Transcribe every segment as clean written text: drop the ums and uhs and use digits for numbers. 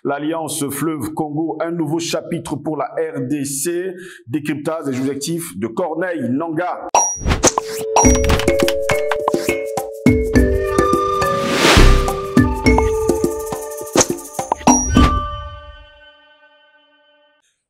L'Alliance Fleuve Congo, un nouveau chapitre pour la RDC, décryptage des objectifs de Corneille Nangaa.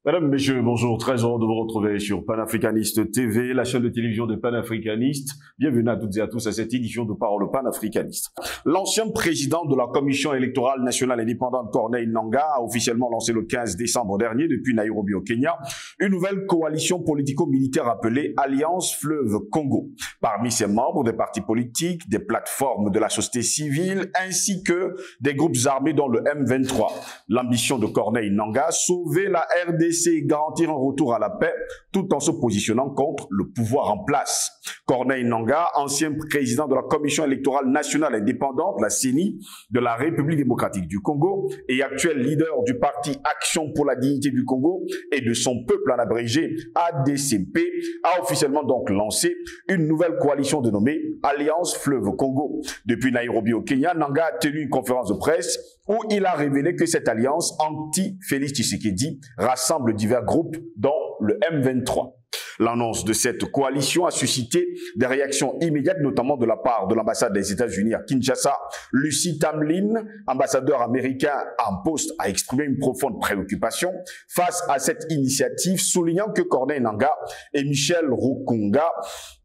Mesdames, Messieurs, bonjour, très heureux de vous retrouver sur Panafricaniste TV, la chaîne de télévision des panafricanistes. Bienvenue à toutes et à tous à cette édition de Parole panafricaniste. L'ancien président de la Commission électorale nationale indépendante, Corneille Nangaa, a officiellement lancé le 15 décembre dernier, depuis Nairobi au Kenya, une nouvelle coalition politico-militaire appelée Alliance Fleuve Congo. Parmi ses membres, des partis politiques, des plateformes de la société civile, ainsi que des groupes armés dont le M23. L'ambition de Corneille Nangaa, sauver la RDC et garantir un retour à la paix tout en se positionnant contre le pouvoir en place. Corneille Nangaa, ancien président de la Commission électorale nationale indépendante, la CENI, de la République démocratique du Congo et actuel leader du parti Action pour la dignité du Congo et de son peuple en abrégé ADCP, a officiellement donc lancé une nouvelle coalition dénommée Alliance Fleuve Congo. Depuis Nairobi au Kenya, Nangaa a tenu une conférence de presse où il a révélé que cette alliance anti-Félix Tshisekedi rassemble divers groupes dont le M23. L'annonce de cette coalition a suscité des réactions immédiates, notamment de la part de l'ambassade des États-Unis à Kinshasa. Lucy Tamlin, ambassadeur américain en poste, a exprimé une profonde préoccupation face à cette initiative, soulignant que Corneille Nangaa et Michel Rukunga,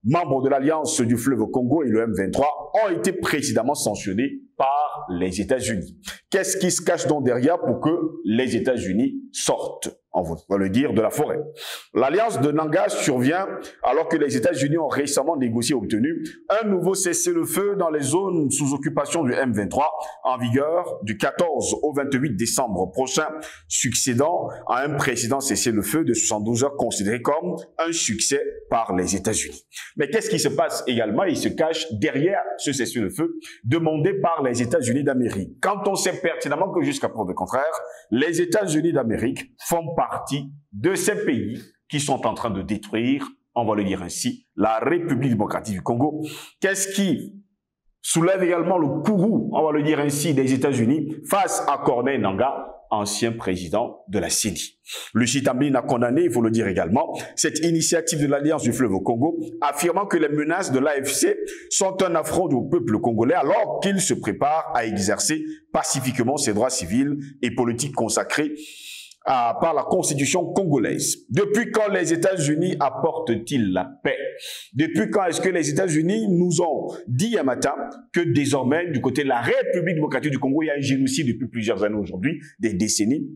membres de l'Alliance du Fleuve Congo et le M23, ont été précédemment sanctionnés par les États-Unis. Qu'est-ce qui se cache donc derrière pour que les États-Unis sortent, on va le dire, de la forêt? L'alliance de Nangaa survient alors que les États-Unis ont récemment négocié et obtenu un nouveau cessez-le-feu dans les zones sous occupation du M23 en vigueur du 14 au 28 décembre prochain, succédant à un précédent cessez-le-feu de 72 heures considéré comme un succès par les États-Unis. Mais qu'est-ce qui se passe également? Il se cache derrière ce cessez-le-feu demandé par les États-Unis d'Amérique. Quand on sait pertinemment que jusqu'à preuve du contraire, les États-Unis d'Amérique font partie de ces pays qui sont en train de détruire, on va le dire ainsi, la République démocratique du Congo. Qu'est-ce qui soulève également le courroux, on va le dire ainsi, des États-Unis face à Corneille Nangaa, ancien président de la CENI. Lucy Tamlin a condamné, il faut le dire également, cette initiative de l'Alliance du Fleuve Congo, affirmant que les menaces de l'AFC sont un affront au peuple congolais alors qu'il se prépare à exercer pacifiquement ses droits civils et politiques consacrés par la constitution congolaise. Depuis quand les États-Unis apportent-ils la paix? Depuis quand est-ce que les États-Unis nous ont dit un matin que désormais, du côté de la République démocratique du Congo, il y a un génocide depuis plusieurs années aujourd'hui, des décennies?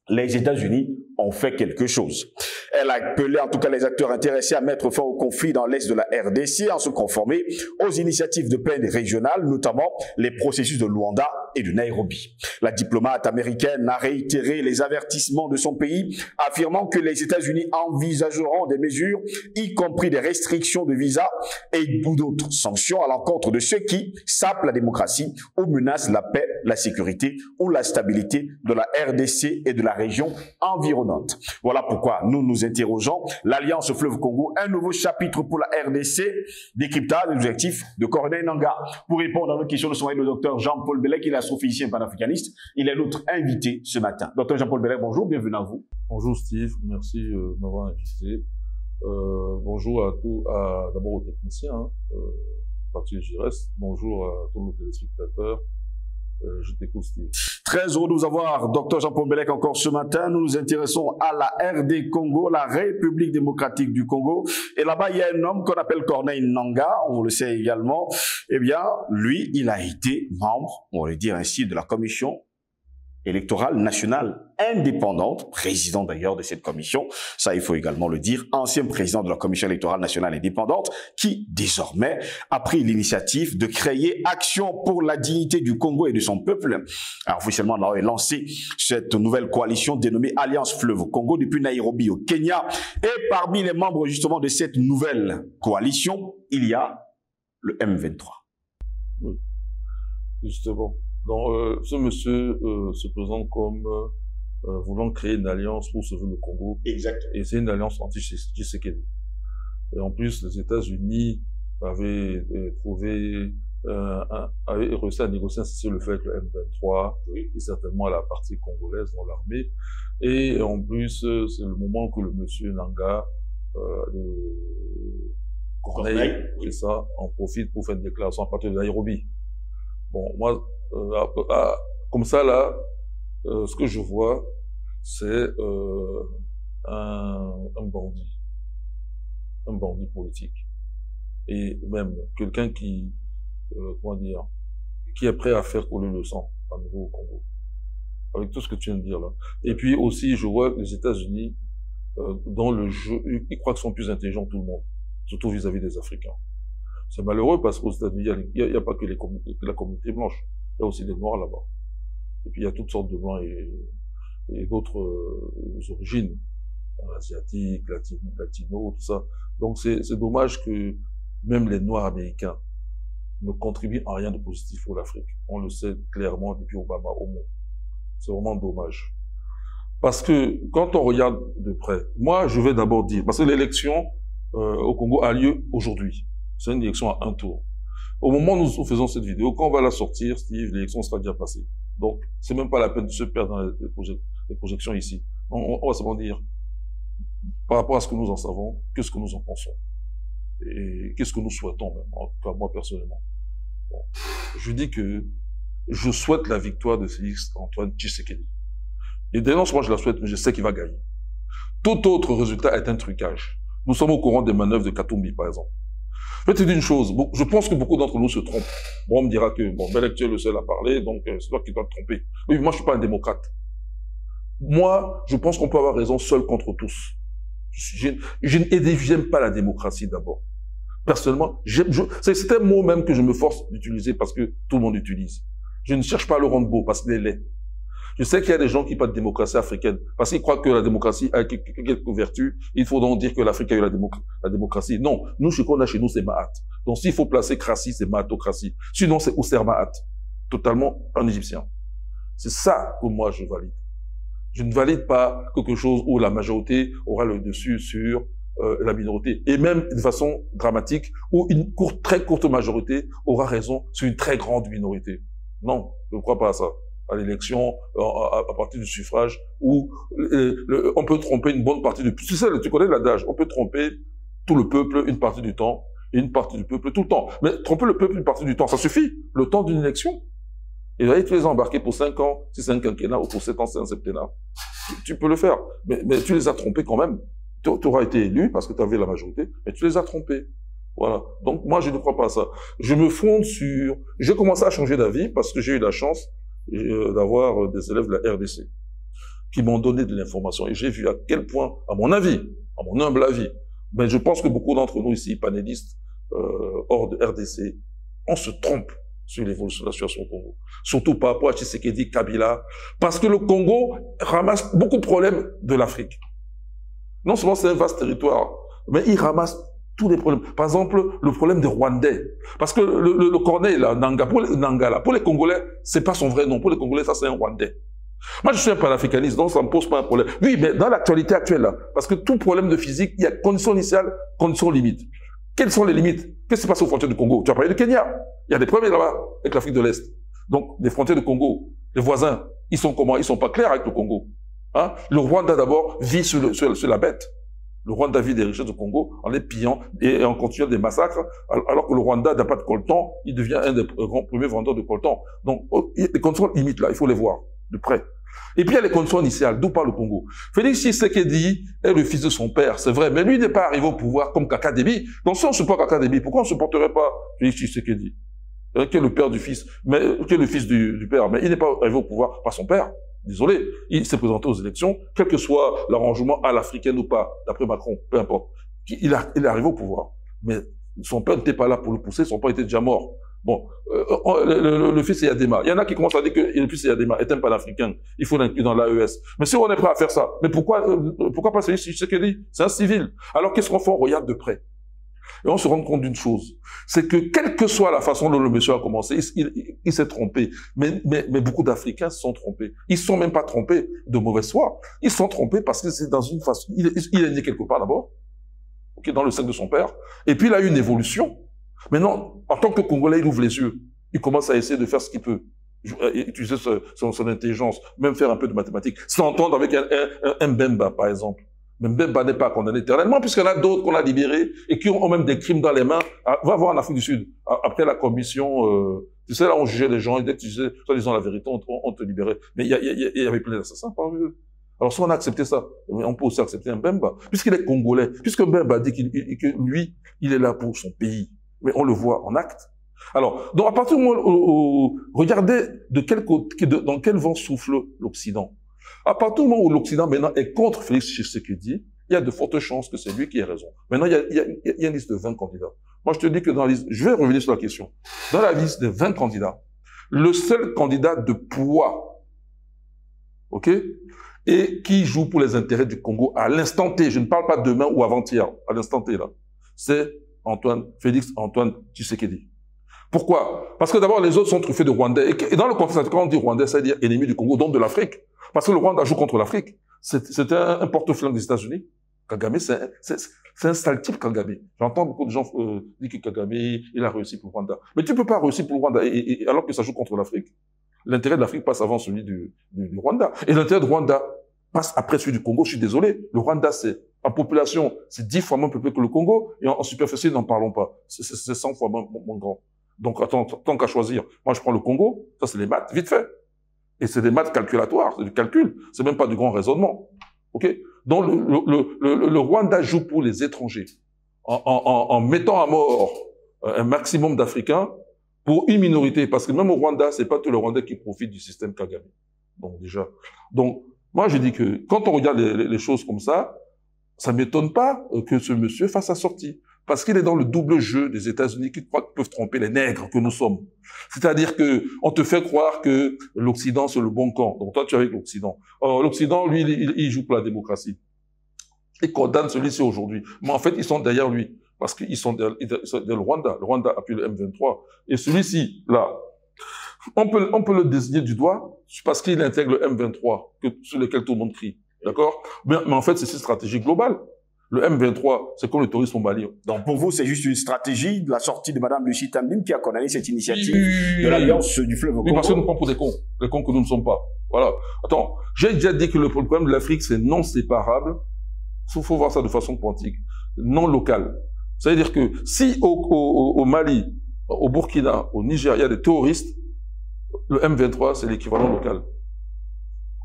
Les États-Unis ont fait quelque chose. Elle a appelé en tout cas les acteurs intéressés à mettre fin au conflit dans l'est de la RDC en se conformer aux initiatives de paix régionales, notamment les processus de Luanda et de Nairobi. La diplomate américaine a réitéré les avertissements de son pays, affirmant que les États-Unis envisageront des mesures, y compris des restrictions de visa et d'autres sanctions à l'encontre de ceux qui sapent la démocratie ou menacent la paix, la sécurité ou la stabilité de la RDC et de la région environnante. Voilà pourquoi nous nous interrogeons l'Alliance Fleuve Congo, un nouveau chapitre pour la RDC, décryptage des objectifs de Corneille Nangaa. Pour répondre à nos questions, nous sommes avec le docteur Jean-Paul Bellec, il est astrophysicien panafricaniste. Il est notre invité ce matin. Docteur Jean-Paul Bellec, bonjour, bienvenue à vous. Bonjour Steve, merci de m'avoir invité. Bonjour à tous, d'abord aux techniciens, en partie JRS. Bonjour à tous nos téléspectateurs. Je t'écoute Steve. Très heureux de vous avoir, docteur Jean-Paul Bellec, encore ce matin. Nous nous intéressons à la RD Congo, la République démocratique du Congo. Et là-bas, il y a un homme qu'on appelle Corneille Nangaa, on le sait également. Eh bien, lui, il a été membre, on va le dire ainsi, de la Commission électorale nationale indépendante, président d'ailleurs de cette commission, ça il faut également le dire, ancien président de la Commission électorale nationale indépendante, qui désormais a pris l'initiative de créer Action pour la dignité du Congo et de son peuple. Alors officiellement, on a lancé cette nouvelle coalition dénommée Alliance Fleuve Congo depuis Nairobi au Kenya. Et parmi les membres justement de cette nouvelle coalition, il y a le M23. Oui, justement. Donc, ce monsieur se présente comme voulant créer une alliance pour sauver le Congo. Exactement. Et c'est une alliance anti-Tshisekedi. Et en plus, les États-Unis avaient trouvé avait réussi à négocier un cessez-le-feu avec le M23, et certainement la partie congolaise dans l'armée. Et en plus, c'est le moment que le monsieur Nanga, Corneille, c'est ça, en profite pour faire une déclaration à partir de Nairobi. Bon, moi, comme ça, là, ce que je vois, c'est un bandit politique. Et même quelqu'un qui, comment dire, qui est prêt à faire couler le sang à nouveau au Congo. Avec tout ce que tu viens de dire là. Et puis aussi, je vois que les États-Unis, dans le jeu, ils croient qu'ils sont plus intelligents que tout le monde, surtout vis-à-vis des Africains. C'est malheureux parce qu'aux États-Unis, il n'y a pas que la communauté blanche, il y a aussi des Noirs là-bas. Et puis il y a toutes sortes de Blancs et d'autres origines, asiatiques, latinos, tout ça. Donc c'est dommage que même les Noirs américains ne contribuent en rien de positif pour l'Afrique. On le sait clairement depuis Obama au monde. C'est vraiment dommage. Parce que quand on regarde de près, moi je vais d'abord dire, parce que l'élection au Congo a lieu aujourd'hui. C'est une élection à un tour. Au moment où nous faisons cette vidéo, quand on va la sortir, Steve, l'élection sera déjà passée. Donc, c'est même pas la peine de se perdre dans les projections ici. On va seulement dire, par rapport à ce que nous en savons, qu'est-ce que nous en pensons. Et qu'est-ce que nous souhaitons même, en tout cas moi personnellement. Bon. Je dis que je souhaite la victoire de Félix Antoine Tshisekedi. Et dès non, moi je la souhaite, mais je sais qu'il va gagner. Tout autre résultat est un trucage. Nous sommes au courant des manœuvres de Katumbi, par exemple. Je vais te dire une chose, je pense que beaucoup d'entre nous se trompent. Bon, on me dira que, bon, Bellec, tu es le seul à parler, donc c'est toi qui dois te tromper. Oui, moi je suis pas un démocrate. Moi, je pense qu'on peut avoir raison seul contre tous. J'aime pas la démocratie d'abord. Personnellement, c'est un mot même que je me force d'utiliser parce que tout le monde l'utilise. Je ne cherche pas à le rendre beau parce qu'il est laid. Je sais qu'il y a des gens qui parlent de démocratie africaine parce qu'ils croient que la démocratie a quelques vertus. Il faut donc dire que l'Afrique a eu la démocratie. Non, nous, ce qu'on a chez nous, c'est Mahat. Donc, s'il faut placer Krassi, c'est Mahatocratie. Sinon, c'est Ousser Mahat. Totalement un Égyptien. C'est ça que moi, je valide. Je ne valide pas quelque chose où la majorité aura le dessus sur la minorité. Et même de façon dramatique, où une très courte majorité aura raison sur une très grande minorité. Non, je ne crois pas à ça. À l'élection, à partir du suffrage, où on peut tromper une bonne partie du... Tu connais l'adage, on peut tromper tout le peuple une partie du temps, et une partie du peuple tout le temps. Mais tromper le peuple une partie du temps, ça suffit, le temps d'une élection. Et là, tu les as embarqués pour 5 ans, si c'est un quinquennat, ou pour 7 ans, c'est un septennat. Tu peux le faire. Mais tu les as trompés quand même. Tu auras été élu parce que tu avais la majorité, mais tu les as trompés. Voilà. Donc, moi, je ne crois pas à ça. Je me fonde sur... J'ai commencé à changer d'avis parce que j'ai eu la chance d'avoir des élèves de la RDC qui m'ont donné de l'information. Et j'ai vu à quel point, à mon avis, à mon humble avis, mais je pense que beaucoup d'entre nous ici, panélistes, hors de RDC, on se trompe sur l'évolution de la situation au Congo. Surtout par rapport à Tshisekedi, Kabila, parce que le Congo ramasse beaucoup de problèmes de l'Afrique. Non seulement c'est un vaste territoire, mais il ramasse tous les problèmes. Par exemple, le problème des Rwandais. Parce que le Corneille, là, Nanga, pour les Congolais, c'est pas son vrai nom. Pour les Congolais, ça c'est un Rwandais. Moi, je suis un panafricaniste, donc ça me pose pas un problème. Oui, mais dans l'actualité actuelle, là, parce que tout problème de physique, il y a conditions initiales, conditions limites. Quelles sont les limites? Qu'est-ce qui se passe aux frontières du Congo? Tu as parlé du Kenya. Il y a des problèmes là-bas avec l'Afrique de l'Est. Donc, les frontières du Congo, les voisins, ils sont comment? Ils sont pas clairs avec le Congo. Hein? Le Rwanda, d'abord, vit sur la bête. Le Rwanda vit des richesses du Congo en les pillant et en continuant des massacres, alors que le Rwanda n'a pas de coltan, il devient un des premiers vendeurs de coltan. Donc, les conditions limites là, il faut les voir de près. Et puis, il y a les conditions initiales, d'où parle le Congo. Félix Tshisekedi est le fils de son père, c'est vrai, mais lui n'est pas arrivé au pouvoir comme Kaka Déby. Donc, si on supporte Kaka Déby, pourquoi on ne supporterait pas Félix Tshisekedi, qui est le père du fils, mais qui est le fils du père, mais il n'est pas arrivé au pouvoir par son père. Désolé, il s'est présenté aux élections, quel que soit l'arrangement à l'africaine ou pas, d'après Macron, peu importe. Il est arrivé au pouvoir. Mais son père n'était pas là pour le pousser, son père était déjà mort. Bon, le fils est Yadema. Il y en a qui commencent à dire que le fils est Yadema est un panafricain. Il faut l'inclure dans l'AES. Mais si on est prêt à faire ça, mais pourquoi pas celui qui ce qu'il dit? C'est un civil. Alors qu'est-ce qu'on fait? On regarde de près. Et on se rend compte d'une chose, c'est que quelle que soit la façon dont le monsieur a commencé, il s'est trompé. Mais beaucoup d'Africains se sont trompés. Ils se sont même pas trompés de mauvaise foi. Ils se sont trompés parce que c'est dans une façon... Il est né quelque part d'abord, okay, dans le sein de son père. Et puis il a eu une évolution. Maintenant, en tant que Congolais, il ouvre les yeux. Il commence à essayer de faire ce qu'il peut. Utiliser son intelligence, même faire un peu de mathématiques, s'entendre avec un Mbemba, par exemple. Mais Mbemba n'est pas condamné éternellement, puisqu'il y en a d'autres qu'on a libérés et qui ont même des crimes dans les mains. Va voir en Afrique du Sud, après la commission, tu sais, là, on jugeait les gens, et dès que tu disais, toi, disant la vérité, on te libérait. Mais il y avait plein d'assassins parmi eux. Alors, si on a accepté ça, on peut aussi accepter un Mbemba, puisqu'il est congolais, puisque Mbemba dit que lui, il est là pour son pays. Mais on le voit en acte. Alors, donc à partir du moment où, regardez dans quel vent souffle l'Occident. À partir du moment où l'Occident maintenant est contre Félix Tshisekedi, il y a de fortes chances que c'est lui qui ait raison. Maintenant, il y a une liste de 20 candidats. Moi, je te dis que dans la liste, je vais revenir sur la question. Dans la liste de 20 candidats, le seul candidat de poids, ok, et qui joue pour les intérêts du Congo à l'instant T, je ne parle pas demain ou avant-hier, à l'instant T là, c'est Félix Antoine Tshisekedi. Pourquoi? Parce que d'abord, les autres sont truffés de Rwandais. Et dans le contexte, quand on dit Rwandais, ça veut dire ennemi du Congo, donc de l'Afrique. Parce que le Rwanda joue contre l'Afrique. C'est un porte-flingue des États-Unis. Kagame, c'est un sale type, Kagame. J'entends beaucoup de gens dire que Kagame, il a réussi pour le Rwanda. Mais tu peux pas réussir pour le Rwanda, alors que ça joue contre l'Afrique. L'intérêt de l'Afrique passe avant celui du Rwanda. Et l'intérêt du Rwanda passe après celui du Congo. Je suis désolé. Le Rwanda, en population, c'est 10 fois moins peuplé que le Congo. Et en superficie, n'en parlons pas. C'est 100 fois moins grand. Donc, attends, tant qu'à choisir, moi, je prends le Congo, ça, c'est les maths, vite fait. Et c'est des maths calculatoires, c'est du calcul. C'est même pas du grand raisonnement. OK? Donc, le Rwanda joue pour les étrangers. En mettant à mort un maximum d'Africains pour une minorité. Parce que même au Rwanda, c'est pas tous les Rwandais qui profitent du système Kagame. Donc, déjà. Donc, moi, je dis que quand on regarde les choses comme ça m'étonne pas que ce monsieur fasse sa sortie. Parce qu'il est dans le double jeu des États-Unis qui croient qu'ils peuvent tromper les nègres que nous sommes. C'est-à-dire que on te fait croire que l'Occident c'est le bon camp. Donc toi tu es avec l'Occident. L'Occident lui il joue pour la démocratie. Il condamne celui-ci aujourd'hui. Mais en fait ils sont derrière lui parce qu'ils sont derrière le Rwanda. Le Rwanda appuie le M23 et celui-ci là on peut le désigner du doigt parce qu'il intègre le M23 sur lequel tout le monde crie. D'accord? Mais en fait c'est une stratégie globale. Le M23, c'est comme le tourisme au Mali. Donc, pour vous, c'est juste une stratégie de la sortie de Mme Lucie Tambim qui a condamné cette initiative de l'Alliance du fleuve Congo. Oui, parce que nous prend pour des cons que nous ne sommes pas. Voilà. Attends, j'ai déjà dit que le problème de l'Afrique, c'est non séparable. Il faut voir ça de façon quantique. Non local. Ça veut dire que si au Mali, au Burkina, au Niger, il y a des terroristes, le M23, c'est l'équivalent local.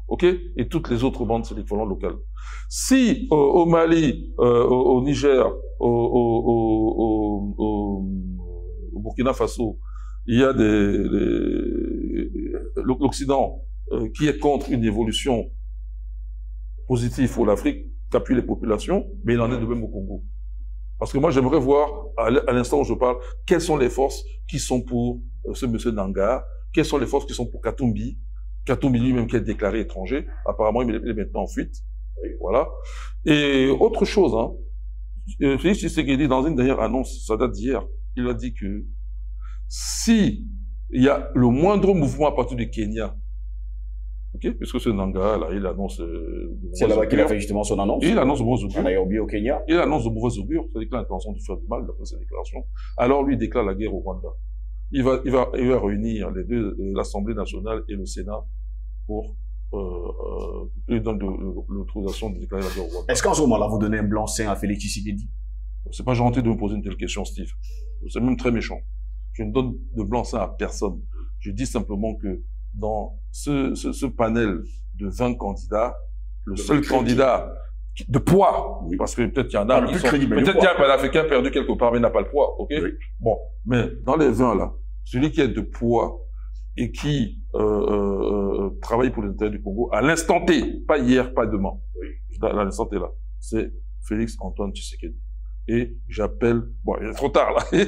OK? Et toutes les autres bandes, c'est l'équivalent local. Si au Mali, au Niger, au Burkina Faso, il y a l'Occident qui est contre une évolution positive pour l'Afrique, qui appuie les populations, mais il en est de même au Congo. Parce que moi, j'aimerais voir, à l'instant où je parle, quelles sont les forces qui sont pour ce monsieur Nanga, quelles sont les forces qui sont pour Katumbi, Katumbi lui-même qui est déclaré étranger, apparemment il est maintenant en fuite. Voilà. Et autre chose, hein, Félix Tshisekedi, dans une dernière annonce, ça date d'hier, il a dit que si il y a le moindre mouvement à partir du Kenya, ok, puisque ce Nanga, là, il annonce... c'est là-bas qu'il a fait justement son annonce. Il annonce de mauvais augure. En Nairobi, au Kenya. Il annonce de mauvais augure, c'est-à-dire qu'il a l'intention de faire du mal d'après ses déclarations. Alors lui, il déclare la guerre au Rwanda. Il va réunir les deux, l'Assemblée nationale et le Sénat pour lui donner l'autorisation de déclarer la guerre au Rwanda. Est-ce qu'en ce moment-là, vous donnez un blanc-seing à Félix Tshisekedi? C'est pas gentil de me poser une telle question, Steve. C'est même très méchant. Je ne donne de blanc-seing à personne. Je dis simplement que dans ce panel de 20 candidats, le seul candidat de poids, oui, parce que peut-être qu'il y en a, peut-être qu'il y a un panafricain perdu quelque part, mais il n'a pas le poids, ok? Oui. Bon, mais dans les 20 là, celui qui est de poids et qui travaille pour les intérêts du Congo, à l'instant T, pas hier, pas demain, oui, à l'instant T là, c'est Félix Antoine Tshisekedi. Et j'appelle, bon, il est trop tard là, mais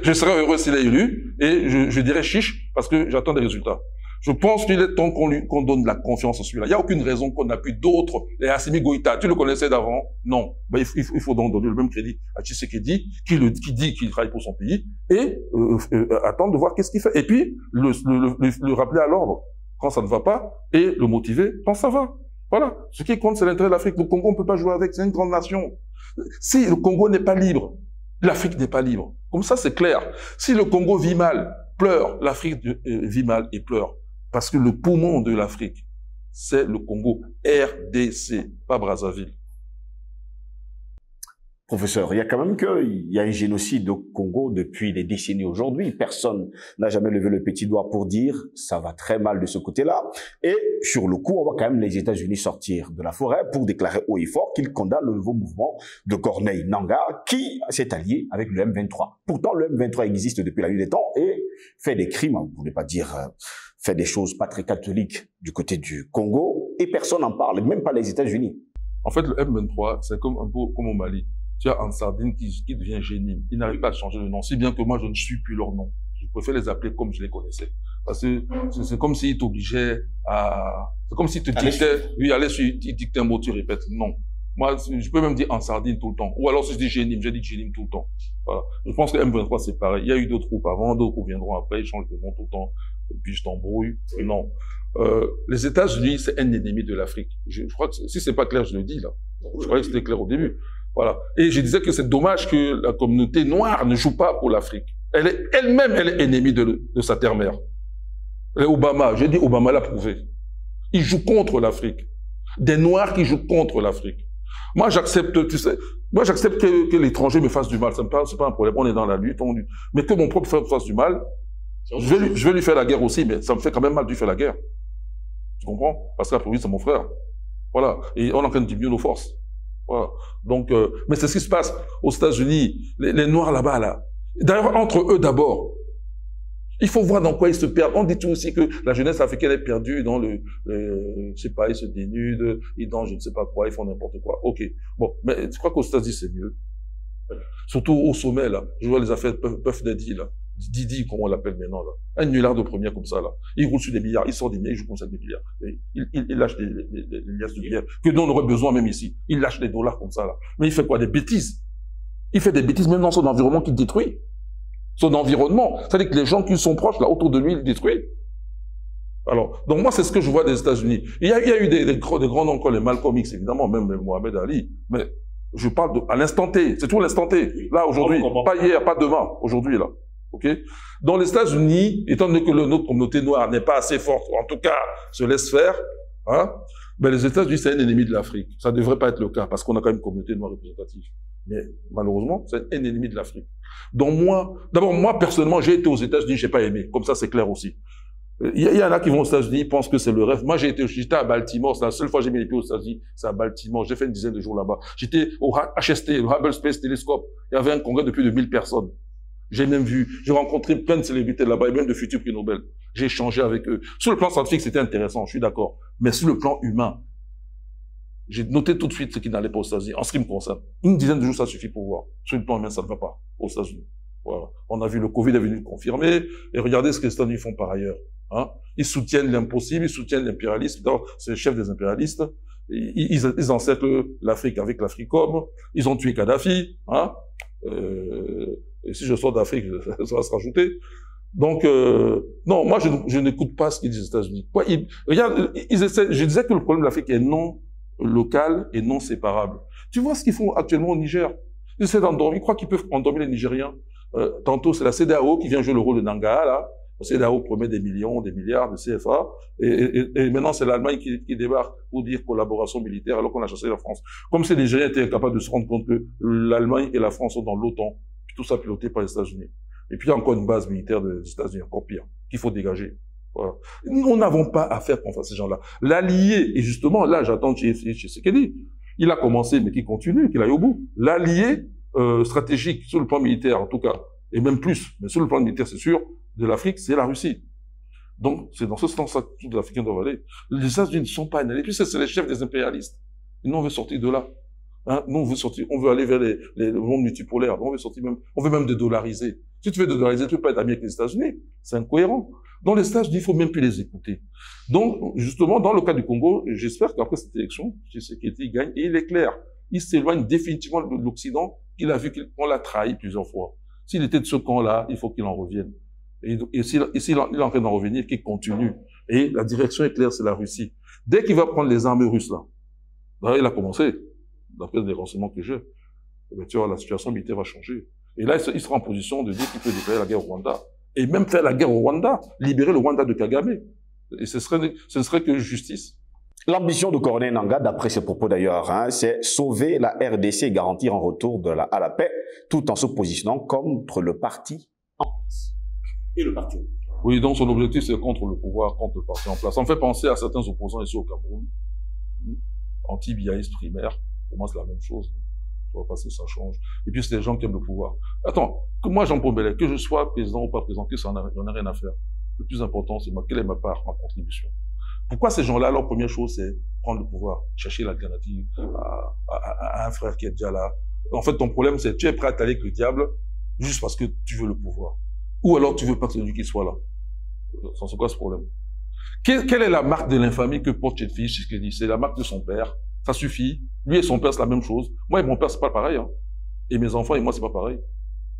je serais heureux s'il est élu, et je dirais chiche, parce que j'attends des résultats. Je pense qu'il est temps qu'on donne de la confiance à celui-là. Il n'y a aucune raison qu'on appuie d'autres. Et Assimi Goïta, tu le connaissais d'avant? Non. Ben, il faut donc donner le même crédit à Tshisekedi, qui dit qu'il travaille pour son pays, et attendre de voir qu'est-ce qu'il fait. Et puis, le rappeler à l'ordre quand ça ne va pas, et le motiver quand ça va. Voilà. Ce qui compte, c'est l'intérêt de l'Afrique. Le Congo, on ne peut pas jouer avec. C'est une grande nation. Si le Congo n'est pas libre, L'Afrique n'est pas libre. Comme ça, c'est clair. Si le Congo vit mal, pleure, l'Afrique vit mal et pleure. Parce que le poumon de l'Afrique, c'est le Congo, RDC, pas Brazzaville. Professeur, il y a quand même il y a un génocide au Congo depuis des décennies aujourd'hui. Personne n'a jamais levé le petit doigt pour dire ça va très mal de ce côté-là. Et sur le coup, on voit quand même les États-Unis sortir de la forêt pour déclarer haut et fort qu'ils condamnent le nouveau mouvement de Corneille Nangaa qui s'est allié avec le M23. Pourtant, le M23 existe depuis la nuit des temps et fait des crimes, vous ne pouvez pas dire fait des choses pas très catholiques du côté du Congo et personne n'en parle, même pas les États-Unis. En fait, le M23, c'est comme un peu comme au Mali. Tu as Ansardine qui devient Génime. Ils n'arrivent pas à changer le nom. Si bien que moi, je ne suis plus leur nom. Je préfère les appeler comme je les connaissais. Parce que c'est comme s'ils t'obligeaient à... C'est comme s'ils te dictaient... Oui, allez, ils dictaient un mot, tu répètes. Non. Moi, je peux même dire Ansardine tout le temps. Ou alors, si je dis Génime, je dis Génime tout le temps. Voilà. Je pense que M23, c'est pareil. Il y a eu d'autres groupes avant, d'autres groupes viendront après, ils changent de nom tout le temps. Et puis, je t'embrouille. Non. Les États-Unis, c'est un ennemi de l'Afrique. Je crois que si c'est pas clair, je le dis, là. Je croyais que c'était clair au début. Voilà. Et je disais que c'est dommage que la communauté noire ne joue pas pour l'Afrique. Elle-même, elle est ennemie de sa terre-mère. Obama, j'ai dit Obama l'a prouvé. Il joue contre l'Afrique. Des Noirs qui jouent contre l'Afrique. Moi, j'accepte, tu sais, moi, j'accepte que l'étranger me fasse du mal. C'est pas un problème. On est dans la lutte, mais que mon propre frère me fasse du mal, je vais lui faire la guerre aussi, mais ça me fait quand même mal de lui faire la guerre. Tu comprends? Parce qu'après lui, c'est mon frère. Voilà. Et on est en train de diminuer nos forces. Voilà. Donc, mais c'est ce qui se passe aux États-Unis. Les Noirs là-bas, là. D'ailleurs, entre eux d'abord. Il faut voir dans quoi ils se perdent. On dit tout aussi que la jeunesse africaine est perdue dans je sais pas, ils se dénudent, ils dansent, je ne sais pas quoi, ils font n'importe quoi. Ok. Bon. Mais tu crois qu'aux États-Unis, c'est mieux? Surtout au sommet, là. Je vois les affaires Puff Daddy, là. Didi, comment on l'appelle maintenant, là. Un nulard de première comme ça, là. Il roule sur des milliards, il sort des milliards, il joue comme ça des milliards. Il lâche des liasses de billets que nous on aurait besoin même ici. Il lâche des dollars comme ça, là. Mais il fait quoi? Des bêtises. Il fait des bêtises même dans son environnement qu'il détruit. Son environnement. C'est-à-dire que les gens qui sont proches, là, autour de lui, il détruit. Alors, donc moi, c'est ce que je vois des États-Unis. Il y a eu des grands noms comme les Malcolm X, évidemment, même Mohamed Ali. Mais je parle à l'instant T. C'est tout l'instant T. Là, aujourd'hui. Pas hier, pas demain. Aujourd'hui, là. OK? Dans les États-Unis, étant donné que notre communauté noire n'est pas assez forte, ou en tout cas se laisse faire, hein, ben les États-Unis, c'est un ennemi de l'Afrique. Ça ne devrait pas être le cas, parce qu'on a quand même une communauté noire représentative. Mais malheureusement, c'est un ennemi de l'Afrique. Donc d'abord, moi, personnellement, j'ai été aux États-Unis, j'ai pas aimé. Comme ça, c'est clair aussi. Il y en a qui vont aux États-Unis, ils pensent que c'est le rêve. Moi, j'étais à Baltimore, c'est la seule fois que j'ai mis les pieds aux États-Unis, c'est à Baltimore. J'ai fait une dizaine de jours là-bas. J'étais au HST, le Hubble Space Telescope. Il y avait un congrès de plus de 1000 personnes. J'ai rencontré plein de célébrités là-bas et même de futurs prix Nobel. J'ai échangé avec eux. Sur le plan scientifique, c'était intéressant, je suis d'accord. Mais sur le plan humain, j'ai noté tout de suite ce qui n'allait pas aux États-Unis, en ce qui me concerne. Une dizaine de jours, ça suffit pour voir. Sur le plan humain, ça ne va pas aux États-Unis. Voilà. On a vu le Covid est venu le confirmer, et regardez ce que les États-Unis font par ailleurs. Hein? Ils soutiennent l'impossible, ils soutiennent l'impérialisme. C'est le chef des impérialistes. Ils encerclent l'Afrique avec l'Africom. Ils ont tué Kadhafi. Hein? Et si je sors d'Afrique, ça va se rajouter. Donc, non, moi, je n'écoute pas ce qu'ils disent aux États-Unis. Regarde, je disais que le problème de l'Afrique est non local et non séparable. Tu vois ce qu'ils font actuellement au Niger? Ils essaient d'endormir, ils croient qu'ils peuvent endormir les Nigériens. Tantôt, c'est la CEDEAO qui vient jouer le rôle de Nangaa, là. La CEDEAO promet des millions, des milliards de CFA. Et maintenant, c'est l'Allemagne qui débarque pour dire collaboration militaire alors qu'on a chassé la France. Comme si les Nigériens étaient incapables de se rendre compte que l'Allemagne et la France sont dans l'OTAN. Tout ça piloté par les États-Unis. Et puis, il y a encore une base militaire des États-Unis, encore pire, qu'il faut dégager. Voilà. Nous n'avons pas à faire contre ces gens-là. L'allié, et justement, là, j'attends chez Tshisekedi. Il a commencé, mais qu'il continue, qu'il aille au bout. L'allié stratégique, sur le plan militaire, en tout cas, et même plus, mais sur le plan militaire, c'est sûr, de l'Afrique, c'est la Russie. Donc, c'est dans ce sens-là que tous les Africains doivent aller. Les États-Unis ne sont pas un allié. Puis, c'est les chefs des impérialistes. Et nous, on veut sortir de là. Hein, nous, on veut aller vers le monde multipolaire. On veut même dédollariser. Si tu veux dédollariser, tu peux pas être ami avec les États-Unis. C'est incohérent. Dans les États-Unis, il faut même plus les écouter. Donc, justement, dans le cas du Congo, j'espère qu'après cette élection, Tshisekedi gagne, et il est clair. Il s'éloigne définitivement de l'Occident, qu'il a vu qu'on l'a trahi plusieurs fois. S'il était de ce camp-là, il faut qu'il en revienne. Et s'il est en train d'en revenir, qu'il continue. Et la direction est claire, c'est la Russie. Dès qu'il va prendre les armes russes, là, il a commencé, d'après les renseignements que j'ai, tu vois, la situation militaire va changer. Et là, il sera en position de dire qu'il peut déclarer la guerre au Rwanda. Et même faire la guerre au Rwanda, libérer le Rwanda de Kagame. Et ce ne serait que justice. L'ambition de Corneille Nangaa, d'après ses propos d'ailleurs, hein, c'est sauver la RDC et garantir un retour à la paix, tout en se positionnant contre le parti en place. Et le parti. Oui, donc son objectif, c'est contre le pouvoir, contre le parti en place. Ça me fait penser à certains opposants ici au Cameroun, anti-biaïstes primaires. Pour moi, c'est la même chose. Je vois pas si ça change. Et puis, c'est des gens qui aiment le pouvoir. Attends, que moi, Jean-Paul Bellet, que je sois président ou pas président, que ça j'en ai rien à faire. Le plus important, c'est quelle est ma part, ma contribution. Pourquoi ces gens-là, leur première chose, c'est prendre le pouvoir, chercher l'alternative à un frère qui est déjà là. En fait, ton problème, c'est que tu es prêt à t'aller avec le diable juste parce que tu veux le pouvoir. Ou alors tu veux pas que celui qui soit là. C'est quoi ce problème? Quelle est la marque de l'infamie que porte cette fille? C'est ce qu'elle dit. C'est la marque de son père. Ça suffit. Lui et son père, c'est la même chose. Moi et mon père, c'est pas pareil. Hein. Et mes enfants et moi, c'est pas pareil.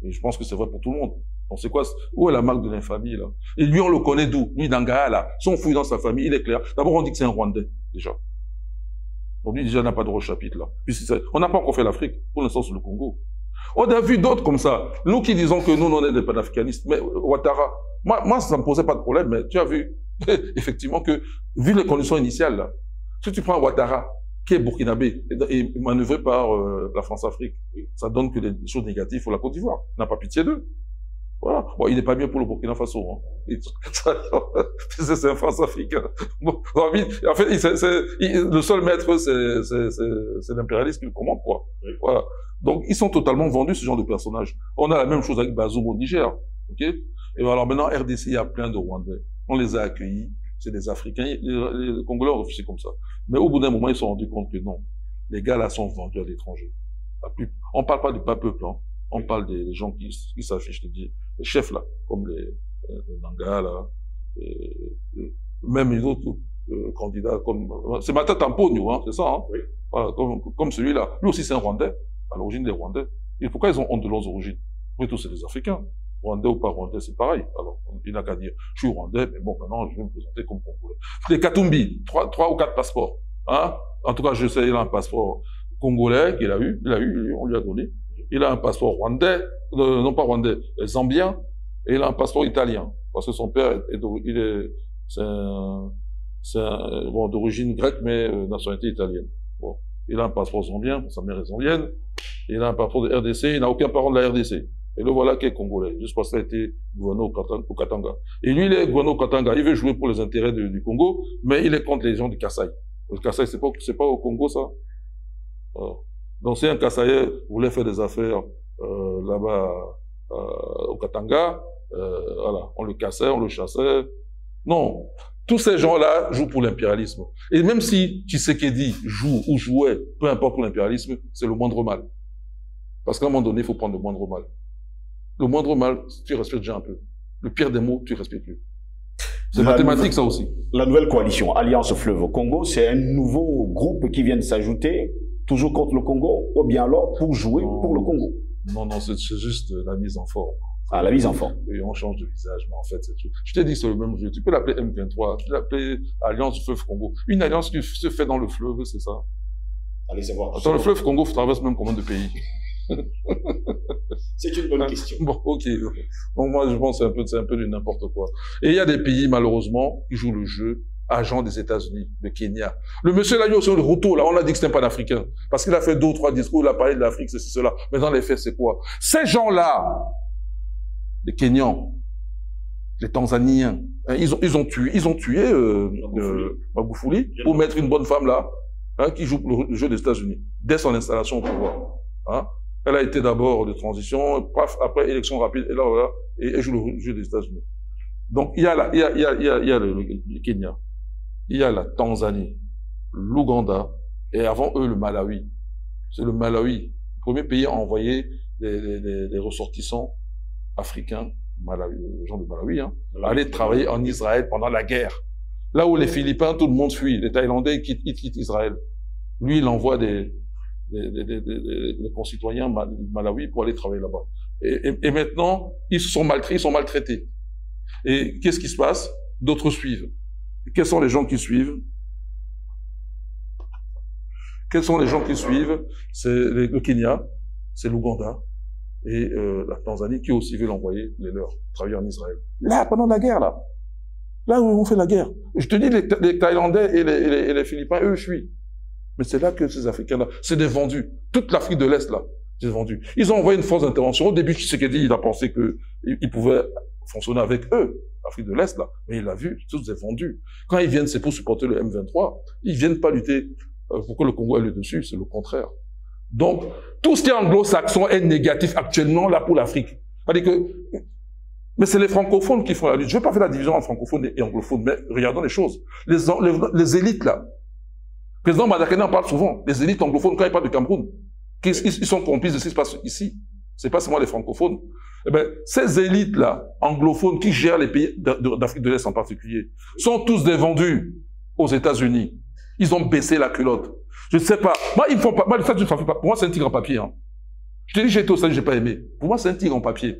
Et je pense que c'est vrai pour tout le monde. Donc c'est quoi? Où est la marque de l'infamie, là? Et lui, on le connaît d'où? Lui, Nangaa, là. Son fouille dans sa famille, il est clair. D'abord, on dit que c'est un Rwandais, déjà. Donc lui, déjà, n'a pas de gros chapitre, là. Puis on n'a pas encore fait l'Afrique. Pour l'instant, c'est le Congo. On a vu d'autres comme ça. Nous qui disons que nous, on est des panafricanistes. Mais Ouattara, moi, ça me posait pas de problème, mais tu as vu, effectivement, que, vu les conditions initiales, là, si tu prends Ouattara, qui est burkinabé et manœuvré par la France-Afrique, ça donne que des choses négatives pour la Côte d'Ivoire. On n'a pas pitié d'eux. Voilà. Bon, il n'est pas mieux pour le Burkina Faso. Hein. C'est un France-africain. Bon, en fait, le seul maître, c'est l'impérialisme qu'il commande, quoi. Oui. Voilà. Donc, ils sont totalement vendus, ce genre de personnages. On a la même chose avec Bazoum au Niger. Ok? Et alors maintenant, RDC, il y a plein de Rwandais. On les a accueillis. C'est des Africains. Les Congolais ont refusé comme ça. Mais au bout d'un moment, ils se sont rendus compte que non. Les gars là sont vendus à l'étranger. On parle pas du peuple, hein. On parle des gens qui s'affichent, je te dis, les chefs là, comme les Nangaa là, même les autres candidats comme c'est Matata Mponyo, hein, c'est ça, hein. Oui. Voilà, comme celui-là. Lui aussi c'est un Rwandais, à l'origine des Rwandais. Et pourquoi ils ont honte de leurs origines? Après tout, c'est des Africains. Rwandais ou pas Rwandais, c'est pareil. Alors, il n'a qu'à dire, je suis Rwandais, mais bon, maintenant, je vais me présenter comme Congolais. Les Katumbi, 3 ou 4 passeports, hein. En tout cas, je sais, il a un passeport congolais qu'il a eu, on lui a donné. Il a un passeport rwandais, non pas rwandais, zambien, et il a un passeport italien. Parce que son père c'est bon, d'origine grecque, mais nationalité italienne. Bon. Il a un passeport zambien, sa mère est zambienne. Il a un passeport de RDC, il n'a aucun parent de la RDC. Et le voilà qui est congolais, juste parce qu'il a été gouverneur au Katanga. Et lui, il est gouverneur au Katanga, il veut jouer pour les intérêts du Congo, mais il est contre les gens du Kasaï. Le Kasaï, c'est pas au Congo, ça? Alors, donc si un Kasaï voulait faire des affaires là-bas au Katanga, voilà, on le cassait, on le chassait. Non, tous ces gens-là jouent pour l'impérialisme. Et même si Tshisekedi joue ou jouait, peu importe pour l'impérialisme, c'est le moindre mal. Parce qu'à un moment donné, il faut prendre le moindre mal. Le moindre mal, tu respectes déjà un peu. Le pire des mots, tu respectes plus. C'est mathématique, ça aussi. La nouvelle coalition Alliance Fleuve Congo, c'est un nouveau groupe qui vient de s'ajouter, toujours contre le Congo, ou bien alors pour jouer pour le Congo? Non, c'est juste la mise en forme. Ah, la mise en forme. Et on change de visage, mais en fait, c'est tout. Je t'ai dit que c'est le même jeu. Tu peux l'appeler M23, tu peux l'appeler Alliance Fleuve Congo. Une alliance qui se fait dans le fleuve, c'est ça. Allez savoir. Dans le fleuve Congo, tu traverses même combien de pays? C'est une bonne question. Bon, ok. Donc moi, je pense que c'est un peu du n'importe quoi. Et il y a des pays, malheureusement, qui jouent le jeu, agent des États-Unis, de Kenya. Le monsieur là, il est sur le retour, là, on a dit que c'était un panafricain. Parce qu'il a fait 2 ou 3 discours, il a parlé de l'Afrique, ceci, cela. Mais dans les faits, c'est quoi? Ces gens-là, les Kenyans, les Tanzaniens, hein, ils ont tué Magufuli pour mettre une bonne femme là, hein, qui joue le jeu des États-Unis, dès son installation au pouvoir. Hein. Elle a été d'abord de transition, paf, après élection rapide, et là, voilà, et elle joue le jeu des États-Unis. Donc, il y a le Kenya, il y a la Tanzanie, l'Ouganda, et avant eux, le Malawi. C'est le Malawi, le premier pays à envoyer des ressortissants africains, les gens de Malawi, hein, aller travailler en Israël pendant la guerre. Là où les Philippins, tout le monde fuit, les Thaïlandais quittent Israël. Lui, il envoie des concitoyens Malawi pour aller travailler là-bas. Et maintenant, ils sont maltraités. Et qu'est-ce qui se passe? D'autres suivent. Et quels sont les gens qui suivent? Quels sont les gens qui suivent? C'est le Kenya, c'est l'Ouganda, et la Tanzanie qui aussi veut l'envoyer les leurs travailler en Israël. Là, pendant la guerre, là où on fait la guerre. Je te dis, les Thaïlandais et les Philippins, eux, fuient. Mais c'est là que ces Africains-là, c'est des vendus. Toute l'Afrique de l'Est, là, c'est des vendus. Ils ont envoyé une force d'intervention. Au début, Tshisekedi, il a pensé qu'ils pouvaient fonctionner avec eux, l'Afrique de l'Est, là. Mais il a vu, tous des vendus. Quand ils viennent, c'est pour supporter le M23. Ils viennent pas lutter pour que le Congo ait le dessus, c'est le contraire. Donc, tout ce qui est anglo-saxon est négatif actuellement, là, pour l'Afrique. C'est-à-dire que, mais c'est les francophones qui font la lutte. Je ne vais pas faire la division entre francophones et anglophones, mais regardons les choses. Les élites, là. Le président Madakane en parle souvent. Les élites anglophones, quand ils parlent du Cameroun, ils sont complices de ce qui se passe ici. C'est pas seulement les francophones. Eh ben, ces élites-là, anglophones, qui gèrent les pays d'Afrique de l'Est en particulier, sont tous des vendus aux États-Unis. Ils ont baissé la culotte. Je ne sais pas. Moi, ils font pas. Moi, ça, je ne fais pas. Pour moi, c'est un tigre en papier. Hein. Je te dis, j'ai été au Sahel, j'ai pas aimé. Pour moi, c'est un tigre en papier.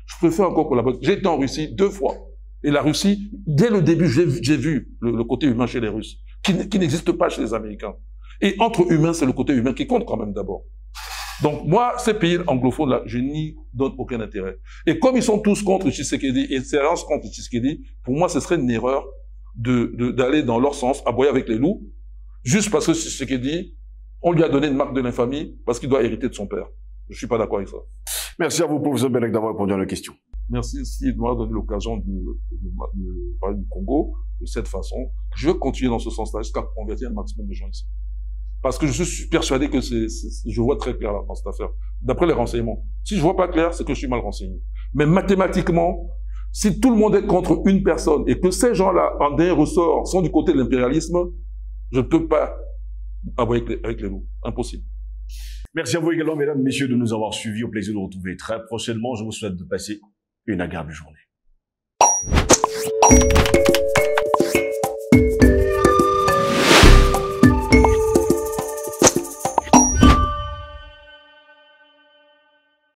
Je préfère encore collaborer. J'ai été en Russie 2 fois. Et la Russie, dès le début, j'ai vu le côté humain chez les Russes, qui n'existe pas chez les Américains. Et entre humains, c'est le côté humain qui compte quand même d'abord. Donc, moi, ces pays anglophones-là, je n'y donne aucun intérêt. Et comme ils sont tous contre Tshisekedi et s'élancent contre Tshisekedi, pour moi, ce serait une erreur d'aller dans leur sens, aboyer avec les loups, juste parce que Tshisekedi, on lui a donné une marque de l'infamie parce qu'il doit hériter de son père. Je suis pas d'accord avec ça. Merci à vous, professeur Belek, d'avoir répondu à nos questions. Merci aussi de m'avoir donné l'occasion de parler du Congo de cette façon. Je vais continuer dans ce sens-là jusqu'à convertir un maximum de gens ici. Parce que je suis persuadé que je vois très clair là dans cette affaire. D'après les renseignements. Si je vois pas clair, c'est que je suis mal renseigné. Mais mathématiquement, si tout le monde est contre une personne et que ces gens-là, en dernier ressort, sont du côté de l'impérialisme, je ne peux pas aboyer avec les loups. Impossible. Merci à vous également, mesdames, messieurs, de nous avoir suivis. Au plaisir de vous retrouver très prochainement. Je vous souhaite de passer une agréable journée.